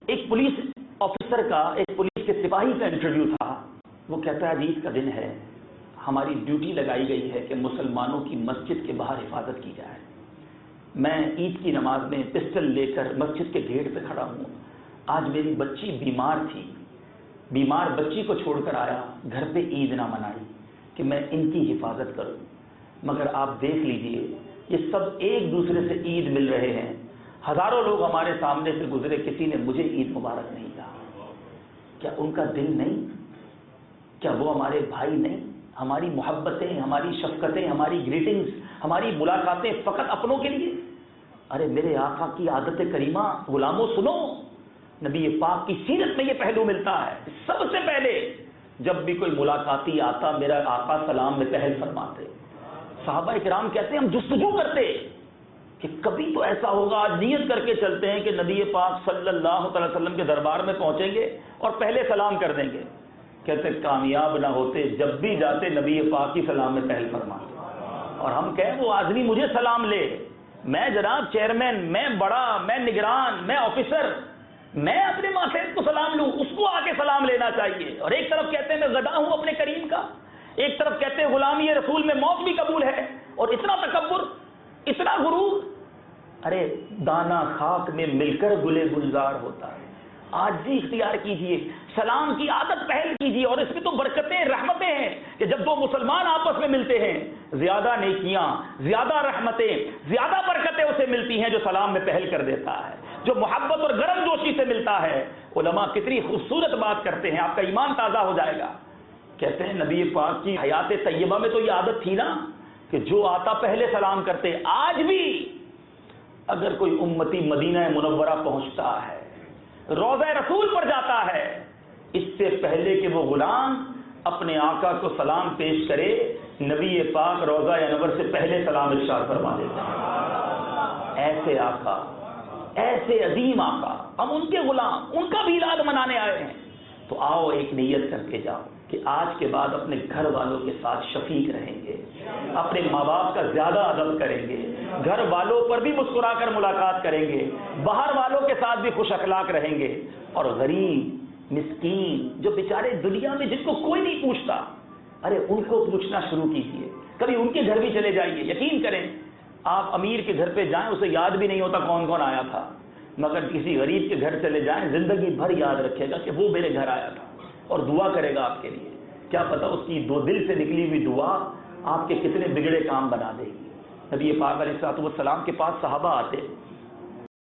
ایک police officer کا، ایک پولیس کے سپاہی کا انٹرویو تھا. وہ کہتا ہے آج عید کا دن ہے، ہماری ڈیوٹی لگائی گئی ہے کہ مسلمانوں کی مسجد کے باہر حفاظت کی جائے. میں عید کی نماز میں پسٹل لے کر مسجد کے گیٹ پہ کھڑا ہوں. آج میری بچی بیمار تھی، بیمار بچی کو چھوڑ کر آیا، گھر پہ عید نہ منائی کہ میں ان کی حفاظت کروں. مگر آپ دیکھ لیجئے یہ سب ایک دوسرے سے عید مل رہے ہیں. ہزاروں لوگ ہمارے سامنے سے گزرے، کسی نے مجھے عید مبارک نہیں کہا. کیا ان کا دل نہیں؟ کیا وہ ہمارے بھائی نہیں؟ ہماری محبتیں، ہماری شفقتیں، ہماری گریٹنگز، ہماری ملاقاتیں فقط اپنوں کے لیے؟ ارے میرے آقا کی عادت کریمہ غلاموں سنو، نبی پاک کی سیرت میں یہ پہلو ملتا ہے. سب سے پہلے جب بھی کوئی ملاقاتی آتا میرا آقا سلام میں پہل فرماتے. صحابہ اکرام کہتے ہیں ہم جستجو کرتے کہ کبھی تو ایسا ہوگا، آج نیت کر کے چلتے ہیں کہ نبی پاک صلی اللہ علیہ وسلم کے دربار میں پہنچیں گے اور پہلے سلام کر دیں گے. کہتے کامیاب نہ ہوتے، جب بھی جاتے نبی پاک کی سلام میں پہل فرماتے. اور ہم کہیں وہ آدمی مجھے سلام لے، میں جناب چیئرمین، میں بڑا، میں نگران، میں آفیسر، میں اپنے ماتحت کو سلام لوں، اس کو آ کے سلام لینا چاہیے. اور ایک طرف کہتے ہیں میں غدا ہوں اپنے کریم کا، ایک طرف کہتے ہیں غلامی رسول میں موت بھی قبول ہے. اور اتنا تکبر، اتنا غرور. ارے دانا خاک میں مل کر گلے گلزار ہوتا ہے. عاجزی اختیار کیجئے، سلام کی عادت پہل کیجئے. اور اس میں تو برکتیں، رحمتیں ہیں کہ جب دو مسلمان آپس میں ملتے ہیں زیادہ نیکیاں، زیادہ رحمتیں، زیادہ برکتیں اسے ملتی ہیں جو سلام میں پہل کر دیتا ہے، جو محبت اور گرم جوشی سے ملتا ہے. علماء کتنی خوبصورت بات کرتے ہیں، آپ کا ایمان تازہ ہو جائے گا. کہتے ہیں نبی پاک کی حیات طیبہ میں تو یہ عادت تھی نا کہ جو آتا پہلے سلام کرتے. آج بھی اگر کوئی امتی مدینہ منورہ پہنچتا ہے، روضہ رسول پر جاتا ہے، اس سے پہلے کہ وہ غلام اپنے آقا کو سلام پیش کرے، نبی پاک روضہ انور سے پہلے سلام ارشاد فرما دیتے ہیں. ایسے آقا، ایسے عظیم آقا، ہم ان کے غلام، ان کا بھی میلاد منانے آئے ہیں. تو آؤ ایک نیت کر کے جاؤ کہ آج کے بعد اپنے گھر والوں کے ساتھ شفیق رہیں گے، اپنے ماں باپ کا زیادہ ادب کریں گے، گھر والوں پر بھی مسکرا کر ملاقات کریں گے، باہر والوں کے ساتھ بھی خوش اخلاق رہیں گے. اور غریب، مسکین، جو بیچارے دنیا میں جن کو کوئی نہیں پوچھتا، ارے ان کو پوچھنا شروع کیجیے. کبھی ان کے گھر بھی چلے جائیے. یقین کریں آپ امیر کے گھر پہ جائیں اسے یاد بھی نہیں ہوتا کون کون آیا تھا، مگر کسی غریب کے گھر چلے جائیں زندگی بھر یاد رکھے گا کہ وہ میرے گھر آیا تھا، اور دعا کرے گا آپ کے لیے. کیا پتا اس کی دو دل سے نکلی ہوئی دعا آپ کے کتنے بگڑے کام بنا دے گی. نبی پاک علیہ الصلوۃ والسلام کے پاس صحابہ آتے